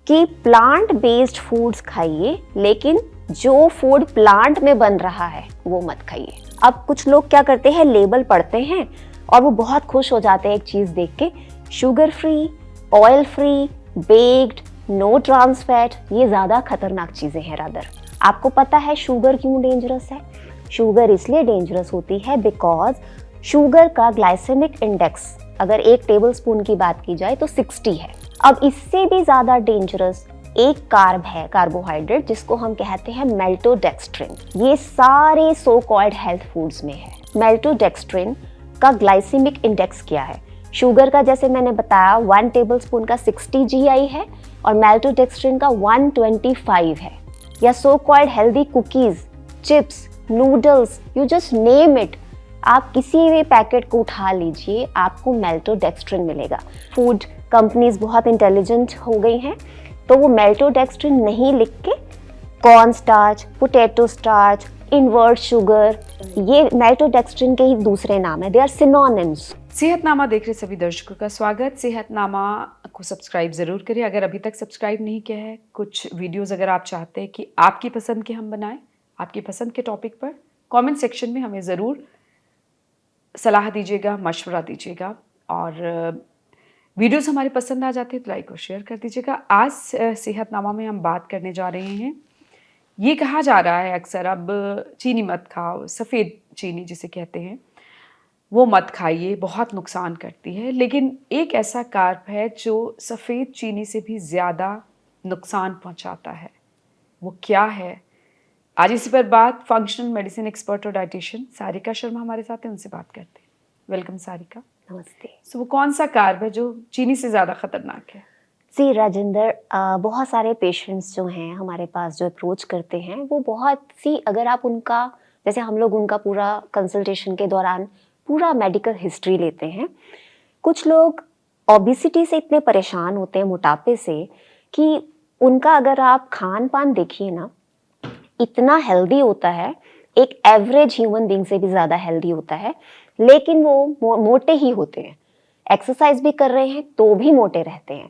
कि plant based foods खाइए, लेकिन जो फूड प्लांट में बन रहा है वो मत खाइए। अब कुछ लोग क्या करते हैं, लेबल पढ़ते हैं और वो बहुत खुश हो जाते हैं एक चीज देख के, sugar free, oil free, baked, no trans fat. ये ज्यादा खतरनाक चीजें हैं रादर। आपको पता है शुगर क्यों डेंजरस है? शुगर इसलिए डेंजरस होती है बिकॉज शुगर का ग्लाइसेमिक इंडेक्स अगर 1 टेबलस्पून की बात की जाए तो 60 है। अब इससे भी ज्यादा डेंजरस एक कार्ब है, कार्बोहाइड्रेट, जिसको हम कहते हैं मेल्टोडेक्स्ट्रिन। ये सारे सो कॉल्ड हेल्थ फूड्स में है। मेल्टोडेक्स्ट्रिन का ग्लाइसेमिक इंडेक्स क्या है? शुगर का जैसे मैंने बताया 1 टेबलस्पून का 60 GI है और मेल्टोडेक्स्ट्रिन का 125 है। या so called healthy cookies, chips, noodles, you just name it, आप किसी भी पैकेट को उठा लीजिए, आपको मेल्टोडेक्स्ट्रिन मिलेगा। फूड कंपनीज बहुत इंटेलिजेंट हो गई हैं, तो वो मेल्टोडेक्स्ट्रिन नहीं लिख के corn starch, potato starch, invert sugar, ये मेल्टोडेक्स्ट्रिन के ही दूसरे नाम है, दे आर सिनोनिम्स। सेहतनामा देख रहे सभी दर्शकों का स्वागत। सेहतनामा को सब्सक्राइब ज़रूर करें अगर अभी तक सब्सक्राइब नहीं किया है। कुछ वीडियोस अगर आप चाहते हैं कि आपकी पसंद के हम बनाएं, आपकी पसंद के टॉपिक पर, कमेंट सेक्शन में हमें ज़रूर सलाह दीजिएगा, मशवरा दीजिएगा। और वीडियोस हमारे पसंद आ जाते हैं तो लाइक और शेयर कर दीजिएगा। आज सेहतनामा में हम बात करने जा रहे हैं, ये कहा जा रहा है अक्सर अब चीनी मत खाओ, सफ़ेद चीनी जिसे कहते हैं वो मत खाइए, बहुत नुकसान करती है। लेकिन एक ऐसा कार्ब है जो सफ़ेद चीनी से भी ज़्यादा नुकसान पहुंचाता है, वो क्या है? आज इसी पर बात फंक्शनल मेडिसिन एक्सपर्ट और डाइटिशियन सारिका शर्मा हमारे साथ हैं, उनसे बात करते हैं। वेलकम सारिका। नमस्ते। वो कौन सा कार्ब है जो चीनी से ज़्यादा खतरनाक है? जी राजेंद्र, बहुत सारे पेशेंट्स जो हैं हमारे पास जो अप्रोच करते हैं, वो बहुत सी, अगर आप उनका, जैसे हम लोग उनका पूरा कंसल्टेशन के दौरान पूरा मेडिकल हिस्ट्री लेते हैं, कुछ लोग ओबिसिटी से इतने परेशान होते हैं, मोटापे से, कि उनका अगर आप खान पान देखिए ना, इतना हेल्दी होता है, एक एवरेज ह्यूमन बीइंग से भी ज़्यादा हेल्दी होता है, लेकिन वो मोटे ही होते हैं। एक्सरसाइज भी कर रहे हैं तो भी मोटे रहते हैं।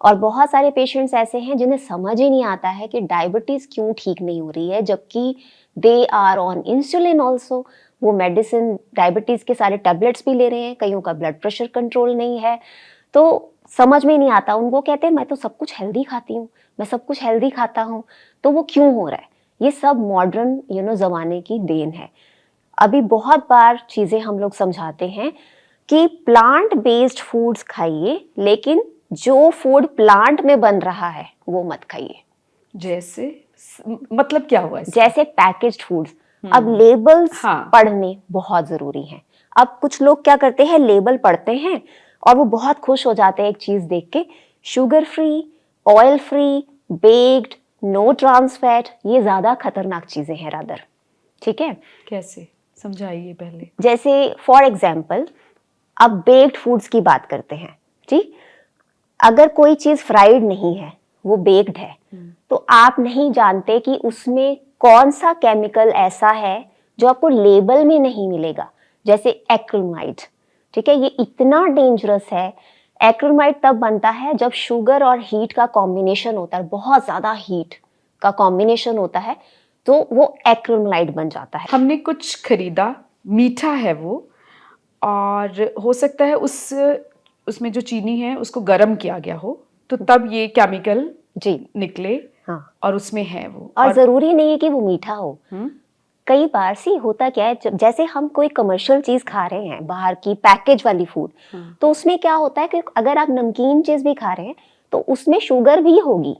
और बहुत सारे पेशेंट्स ऐसे हैं जिन्हें समझ ही नहीं आता है कि डायबिटीज़ क्यों ठीक नहीं हो रही है, जबकि they are on insulin also. वो मेडिसिन, डायबिटीज़ के सारे टैबलेट्स भी ले रहे हैं, कईयों का ब्लड प्रेशर कंट्रोल नहीं है, तो समझ में नहीं आता। उनको कहते हैं मैं तो सब कुछ हेल्दी खाती हूँ, मैं सब कुछ हेल्दी खाता हूँ, तो वो क्यों हो रहा है? ये सब मॉडर्न ज़माने की देन है। अभी बहुत बार चीज़ें हम लोग समझाते हैं कि प्लांट बेस्ड फूड्स खाइए, लेकिन जो फूड प्लांट में बन रहा है वो मत खाइए। जैसे मतलब क्या हुआ इसका? जैसे पैकेज्ड फूड्स। अब लेबल्स पढ़ने बहुत जरूरी हैं। अब कुछ लोग क्या करते हैं, लेबल पढ़ते हैं और वो बहुत खुश हो जाते हैं एक चीज देख के, sugar free, oil free, baked, no trans fat. ये ज्यादा खतरनाक चीजें हैं रादर। ठीक है? कैसे समझाइए पहले। जैसे फॉर एग्जाम्पल, अब बेक्ड फूड्स की बात करते हैं। ठीक, अगर कोई चीज फ्राइड नहीं है, वो बेक्ड है, तो आप नहीं जानते कि उसमें कौन सा केमिकल ऐसा है जो आपको लेबल में नहीं मिलेगा, जैसे एक्रिलामाइड। ठीक है, ये इतना डेंजरस है। एक्रिलामाइड तब बनता है जब शुगर और हीट का कॉम्बिनेशन होता है, बहुत ज्यादा हीट का कॉम्बिनेशन होता है, तो वो एक्रिलामाइड बन जाता है। हमने कुछ खरीदा, मीठा है वो, और हो सकता है उसमें जो चीनी है उसको गर्म किया गया हो, तो तब ये केमिकल जी निकले। हाँ, और उसमें है वो, और जरूरी नहीं है कि वो मीठा हो। कई बार सी होता क्या है, जैसे हम कोई कमर्शियल चीज खा रहे हैं, बाहर की पैकेज वाली फूड, तो उसमें क्या होता है कि अगर आप नमकीन चीज भी खा रहे हैं तो उसमें शुगर भी होगी,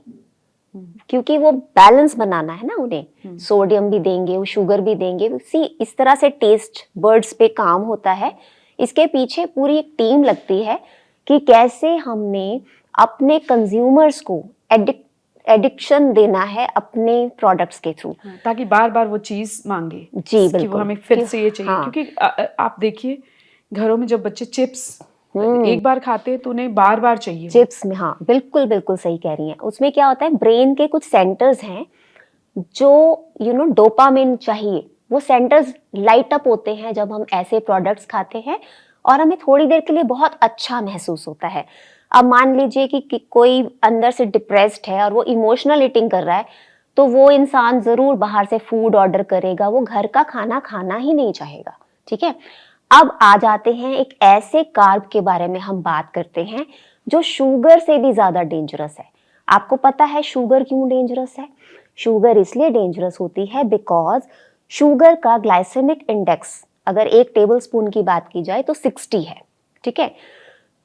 क्योंकि वो बैलेंस बनाना है ना उन्हें, सोडियम भी देंगे, वो शुगर भी देंगे। सी, इस तरह से टेस्ट बर्ड्स पे काम होता है। इसके पीछे पूरी एक टीम लगती है कि कैसे हमने अपने कंज्यूमर्स को एडिक्शन देना है अपने प्रोडक्ट्स के थ्रू, ताकि बार बार वो चीज मांगे। जी बिल्कुल, कि वो हमें फिर से ये चाहिए। हाँ। क्योंकि आप देखिए घरों में जब बच्चे चिप्स एक बार खाते हैं तो उन्हें बार बार चाहिए चिप्स में। हाँ बिल्कुल बिल्कुल सही कह रही हैं। उसमें क्या होता है, ब्रेन के कुछ सेंटर्स हैं जो डोपामिन चाहिए, वो सेंटर्स लाइट अप होते हैं जब हम ऐसे प्रोडक्ट्स खाते हैं और हमें थोड़ी देर के लिए बहुत अच्छा महसूस होता है। अब मान लीजिए कि कोई अंदर से डिप्रेस्ड है और वो इमोशनल ईटिंग कर रहा है, तो वो इंसान जरूर बाहर से फूड ऑर्डर करेगा, वो घर का खाना खाना ही नहीं चाहेगा। ठीक है, अब आ जाते हैं एक ऐसे कार्ब के बारे में हम बात करते हैं जो शुगर से भी ज्यादा डेंजरस है। आपको पता है शुगर क्यों डेंजरस है? शुगर इसलिए डेंजरस होती है बिकॉज शुगर का ग्लाइसेमिक इंडेक्स अगर 1 टेबलस्पून की बात की जाए तो 60 है। ठीक है,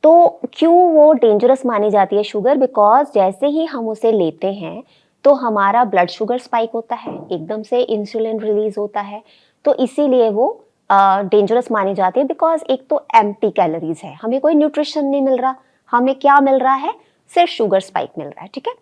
तो क्यों वो डेंजरस मानी जाती है शुगर? बिकॉज जैसे ही हम उसे लेते हैं तो हमारा ब्लड शुगर स्पाइक होता है, एकदम से इंसुलिन रिलीज होता है, तो इसीलिए वो डेंजरस मानी जाती है। बिकॉज एक तो एम्प्टी कैलोरीज है, हमें कोई न्यूट्रिशन नहीं मिल रहा, हमें क्या मिल रहा है? सिर्फ शुगर स्पाइक मिल रहा है। ठीक है,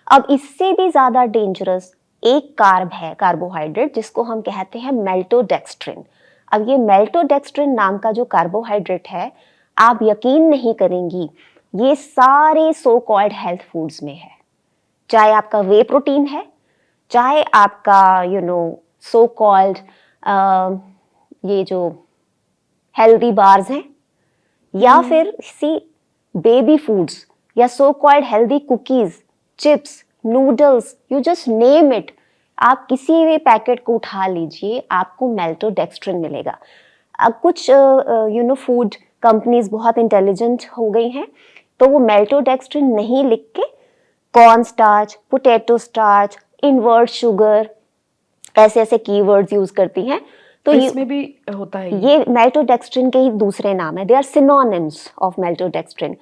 अब इससे भी ज्यादा डेंजरस एक कार्ब है, कार्बोहाइड्रेट, जिसको हम कहते हैं मेल्टोडेक्स्ट्रिन। अब ये मेल्टोडेक्स्ट्रिन नाम का जो कार्बोहाइड्रेट है, आप यकीन नहीं करेंगी, ये सारे सो कॉल्ड हेल्थ फूड्स में है। चाहे आपका वे प्रोटीन है, चाहे आपका सो कॉल्ड ये जो हेल्दी बार्स हैं, या फिर सी बेबी फूड्स, या so called healthy cookies, chips, noodles, you just name it, आप किसी भी पैकेट को उठा लीजिए, आपको मेल्टोडेक्स्ट्रिन मिलेगा। अब कुछ फूड कंपनीज बहुत इंटेलिजेंट हो गई हैं, तो वो मेल्टोडेक्स्ट्रिन नहीं लिख के corn starch, potato starch, invert sugar, ऐसे ऐसे कीवर्ड्स यूज करती हैं। तो इसमें भी होता है ये मेल्टोडेक्स्ट्रिन के ही दूसरे नाम है, दे आर सिनोनिम्स ऑफ मेल्टोडेक्स्ट्रिन।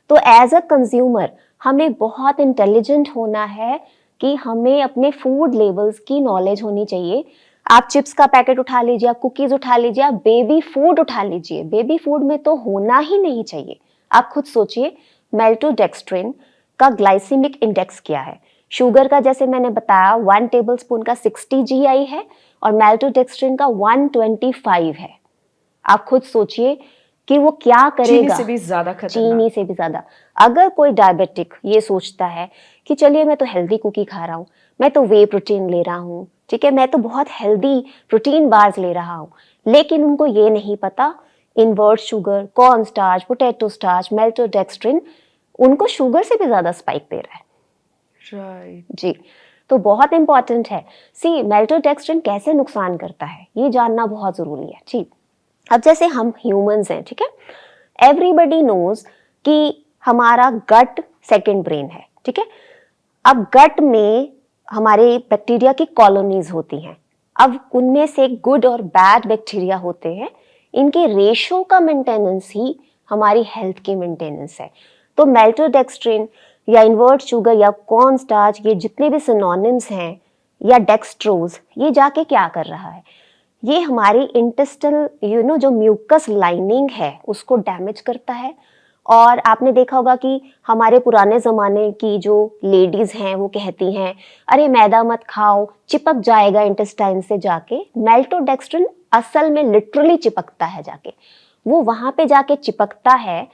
तो एज अ कंज्यूमर हमें बहुत इंटेलिजेंट होना है कि हमें अपने फूड लेबल्स की नॉलेज होनी चाहिए। आप चिप्स का पैकेट उठा लीजिए, आप कुकीज उठा लीजिए, आप बेबी फूड उठा लीजिए, बेबी फूड में तो होना ही नहीं चाहिए। आप खुद सोचिए मेल्टोडेक्स्ट्रिन का ग्लाइसेमिक इंडेक्स क्या है। शुगर का जैसे मैंने बताया 1 टेबलस्पून का 60 GI है और मेल्टोडेक्स्ट्रिन का 125 है। आप खुद सोचिए कि वो क्या करेगा। चीनी से भी ज्यादा खतरनाक। चीनी से भी ज्यादा। अगर कोई डायबिटिक ये सोचता है कि चलिए मैं तो हेल्दी कुकी खा रहा हूँ, मैं तो वे प्रोटीन ले रहा हूँ, ठीक है, मैं तो बहुत हेल्दी प्रोटीन बार्स ले रहा हूँ, लेकिन उनको ये नहीं पता invert sugar, corn starch, potato starch, maltodextrin उनको शुगर से भी ज्यादा स्पाइक दे रहा है। राइट जी, तो बहुत इंपॉर्टेंट है। सी मेल्टोडेक्स्ट्रिन कैसे नुकसान करता है ये जानना बहुत जरूरी है। जी, अब जैसे हम ह्यूमंस हैं, ठीक है, एवरीबडी नोज कि हमारा गट सेकंड ब्रेन है। ठीक है, अब गट में हमारे बैक्टीरिया की कॉलोनीज होती हैं। अब उनमें से गुड और बैड बैक्टीरिया होते हैं, इनके रेशो का मेंटेनेंस ही हमारी हेल्थ की मेंटेनेंस है। तो मेल्टोडेक्स्ट्रिन या इनवर्ट शुगर या कॉर्न स्टार्च, ये जितने भी सिनोनिम्स हैं, या डेक्सट्रोज, ये जाके क्या कर रहा है? ये हमारी इंटेस्टाइनल जो म्यूकस लाइनिंग है उसको डैमेज करता है। और आपने देखा होगा कि हमारे पुराने ज़माने की जो लेडीज़ हैं वो कहती हैं अरे मैदा मत खाओ, चिपक जाएगा इंटेस्टाइन से जाके। मेल्टोडेक्स्ट्रिन असल में लिटरली चिपकता है जाके, वो वहाँ पे जाके चिपकता है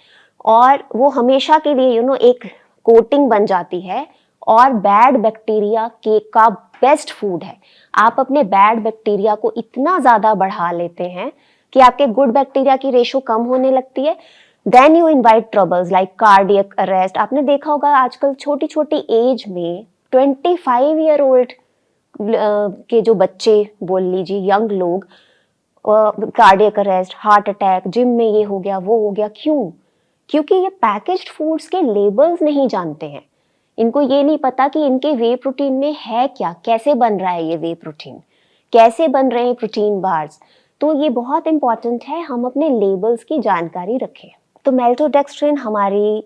और वो हमेशा के लिए एक कोटिंग बन जाती है और बैड बैक्टीरिया के का बेस्ट फूड है। आप अपने बैड बैक्टीरिया को इतना ज़्यादा बढ़ा लेते हैं कि आपके गुड बैक्टीरिया की रेशो कम होने लगती है। Then you invite troubles like cardiac arrest. आपने देखा होगा आजकल छोटी छोटी एज में 25 ईयर ओल्ड के जो बच्चे बोल लीजिए, यंग लोग, cardiac arrest, heart attack, gym में ये हो गया वो हो गया। क्यों? क्योंकि ये पैकेज्ड फूड्स के लेबल्स नहीं जानते हैं। इनको ये नहीं पता कि इनके वे प्रोटीन में है क्या, कैसे बन रहा है ये वे प्रोटीन, कैसे बन रहे हैं प्रोटीन बार्स। तो ये बहुत इंपॉर्टेंट है हम अपने लेबल्स की जानकारी रखें। तो मेल्टोडेक्स्ट्रिन हमारी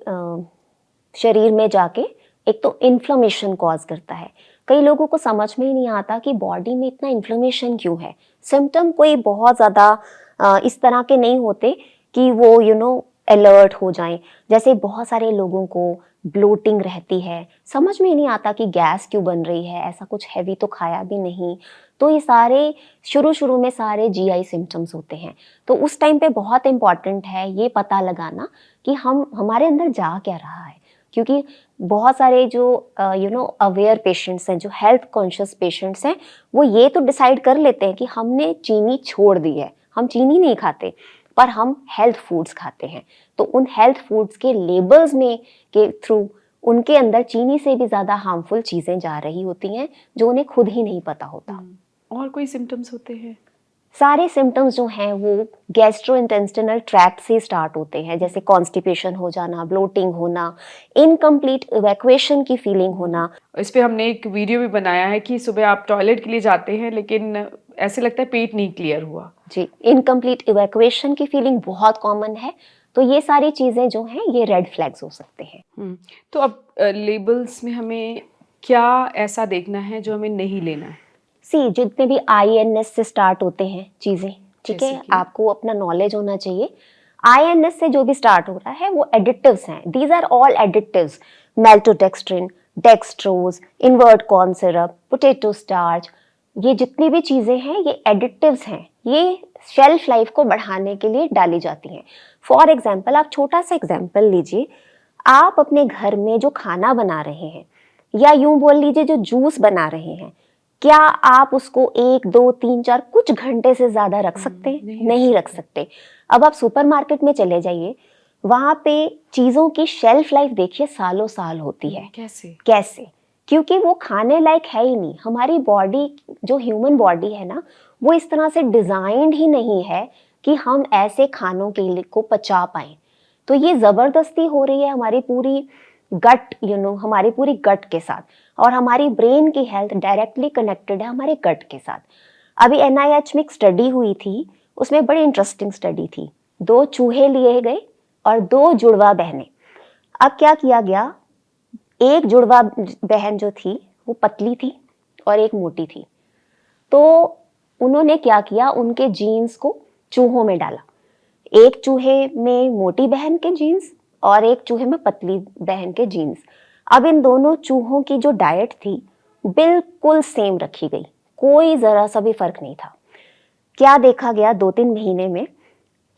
शरीर में जाके एक तो इन्फ्लेमेशन कॉज करता है। कई लोगों को समझ में ही नहीं आता कि बॉडी में इतना इन्फ्लेमेशन क्यों है। सिम्टम कोई बहुत ज़्यादा इस तरह के नहीं होते कि वो अलर्ट हो जाएं। जैसे बहुत सारे लोगों को ब्लोटिंग रहती है, समझ में ही नहीं आता कि गैस क्यों बन रही है, ऐसा कुछ हैवी तो खाया भी नहीं। तो ये सारे शुरू में सारे GI सिम्टम्स होते हैं। तो उस टाइम पे बहुत इंपॉर्टेंट है ये पता लगाना कि हमारे अंदर जा क्या रहा है। क्योंकि बहुत सारे जो अवेयर पेशेंट्स हैं, जो हेल्थ कॉन्शियस पेशेंट्स हैं, वो ये तो डिसाइड कर लेते हैं कि हमने चीनी छोड़ दी है, हम चीनी नहीं खाते, पर हम हेल्थ फूड्स खाते हैं। तो उन हेल्थ फूड्स के लेबल्स में के थ्रू उनके अंदर चीनी से भी ज़्यादा हार्मफुल चीज़ें जा रही होती हैं जो उन्हें खुद ही नहीं पता होता। और कोई सिम्टम्स होते हैं? सारे सिम्टम्स जो हैं वो गैस्ट्रोइंटेस्टिनल ट्रैक्ट से स्टार्ट होते हैं, जैसे कॉन्स्टिपेशन हो जाना, ब्लोटिंग होना, इनकम्प्लीट इवैक्यूएशन की फीलिंग होना। इस पे हमने एक वीडियो भी बनाया है कि सुबह आप टॉयलेट के लिए जाते हैं लेकिन ऐसे लगता है पेट नहीं क्लियर हुआ। जी, इनकम्प्लीट इवैक्यूएशन की फीलिंग बहुत कॉमन है। तो ये सारी चीज़ें जो हैं ये रेड फ्लैग्स हो सकते हैं। तो अब लेबल्स में हमें क्या ऐसा देखना है जो हमें नहीं लेना है? सी जितने भी INS से स्टार्ट होते हैं चीज़ें, ठीक जैसे है, कि? आपको अपना नॉलेज होना चाहिए। INS से जो भी स्टार्ट हो रहा है वो एडिटिव्स हैं, these are all additives. Maltodextrin, dextrose, invert corn syrup, potato starch, ये जितनी भी चीज़ें हैं ये एडिटिव्स हैं। ये शेल्फ लाइफ को बढ़ाने के लिए डाली जाती हैं। फॉर एग्जाम्पल, आप छोटा सा एग्जाम्पल लीजिए, आप अपने घर में जो खाना बना रहे हैं या यूं बोल लीजिए जो जूस बना रहे हैं, क्या आप उसको 1, 2, 3, 4 कुछ घंटे से ज्यादा रख सकते हैं? नहीं रख सकते। अब आप सुपरमार्केट में चले जाइए, वहां पे चीजों की शेल्फ लाइफ देखिए सालों साल होती है। कैसे? क्योंकि वो खाने लायक है ही नहीं। हमारी बॉडी, जो ह्यूमन बॉडी है ना, वो इस तरह से डिजाइंड ही नहीं है कि हम ऐसे खानों के लिए को पचा पाए। तो ये जबरदस्ती हो रही है हमारी पूरी गट, हमारी पूरी गट के साथ, और हमारी ब्रेन की हेल्थ डायरेक्टली कनेक्टेड है हमारे गट के साथ। अभी NIH में एक स्टडी हुई थी, उसमें बड़ी इंटरेस्टिंग स्टडी थी। 2 चूहे लिए गए और 2 जुड़वा बहनें। अब क्या किया गया, एक जुड़वा बहन जो थी वो पतली थी और एक मोटी थी। तो उन्होंने क्या किया, उनके जीन्स को चूहों में डाला। एक चूहे में मोटी बहन के जीन्स और एक चूहे में पतली बहन के जीन्स। अब इन दोनों चूहों की जो डाइट थी बिल्कुल सेम रखी गई, कोई जरा सा भी फर्क नहीं था। क्या देखा गया, 2-3 महीने में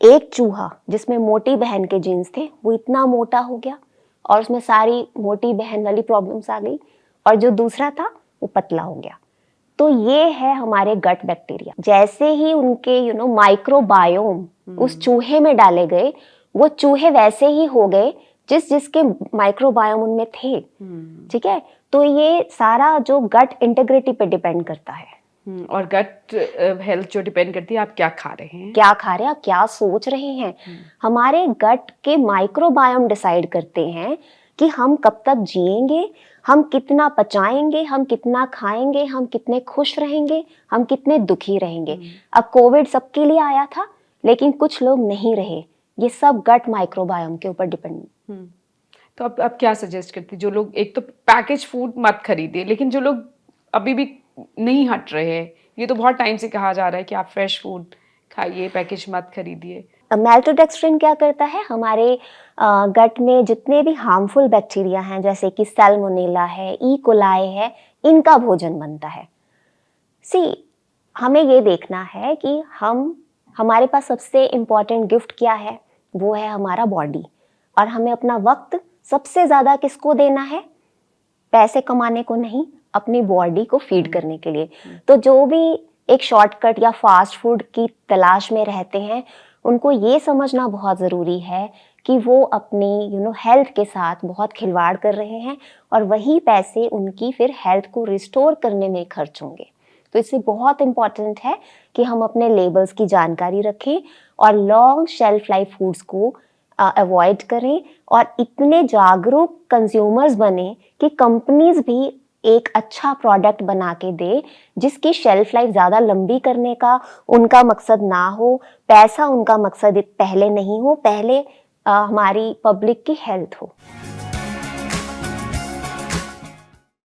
एक चूहा जिसमें मोटी बहन के जीन्स थे वो इतना मोटा हो गया और उसमें सारी मोटी बहन वाली प्रॉब्लम्स आ गई, और जो दूसरा था वो पतला हो गया। तो ये है हमारे गट बैक्टीरिया। जैसे ही उनके माइक्रोबायोम उस चूहे में डाले गए, वो चूहे वैसे ही हो गए जिसके माइक्रोबायोम उनमें थे। ठीक है, तो ये सारा जो गट इंटीग्रिटी पे डिपेंड करता है। और गट हेल्थ जो डिपेंड करती है आप क्या खा रहे हैं, आप क्या सोच रहे हैं। हमारे गट के माइक्रोबायोम डिसाइड करते हैं कि हम कब तक जिएंगे, हम कितना पचाएंगे, हम कितना खाएंगे, हम कितने खुश रहेंगे, हम कितने दुखी रहेंगे। अब कोविड सबके लिए आया था लेकिन कुछ लोग नहीं रहे, ये सब गट माइक्रोबायोम के ऊपर डिपेंड। तो अब क्या सजेस्ट करती, जो लोग, एक तो पैकेज फूड मत खरीदिए, लेकिन जो लोग अभी भी नहीं हट रहे हैं, ये तो बहुत टाइम से कहा जा रहा है कि आप फ्रेश फूड खाइए, पैकेज मत खरीदिए। मेल्टोडेक्स्ट्रिन क्या करता है, हमारे गट में जितने भी हार्मफुल बैक्टीरिया हैं जैसे कि सैल्मोनेला है, ई कोलाई है, इनका भोजन बनता है। हमें ये देखना है कि हमारे पास सबसे इम्पोर्टेंट गिफ्ट क्या है, वो है हमारा बॉडी। और हमें अपना वक्त सबसे ज्यादा किसको देना है, पैसे कमाने को नहीं, अपनी बॉडी को फीड करने के लिए। तो जो भी एक शॉर्टकट या फास्ट फूड की तलाश में रहते हैं, उनको ये समझना बहुत ज़रूरी है कि वो अपनी हेल्थ के साथ बहुत खिलवाड़ कर रहे हैं और वही पैसे उनकी फिर हेल्थ को रिस्टोर करने में खर्च होंगे। तो इसलिए बहुत इम्पॉर्टेंट है कि हम अपने लेबल्स की जानकारी रखें और लॉन्ग शेल्फ लाइफ फूड्स को अवॉइड करें, और इतने जागरूक कंज्यूमर्स बने कि कंपनीज भी एक अच्छा प्रोडक्ट बना के दे जिसकी शेल्फ लाइफ ज़्यादा लंबी करने का उनका मकसद ना हो, पैसा उनका मकसद पहले नहीं हो, पहले हमारी पब्लिक की हेल्थ हो।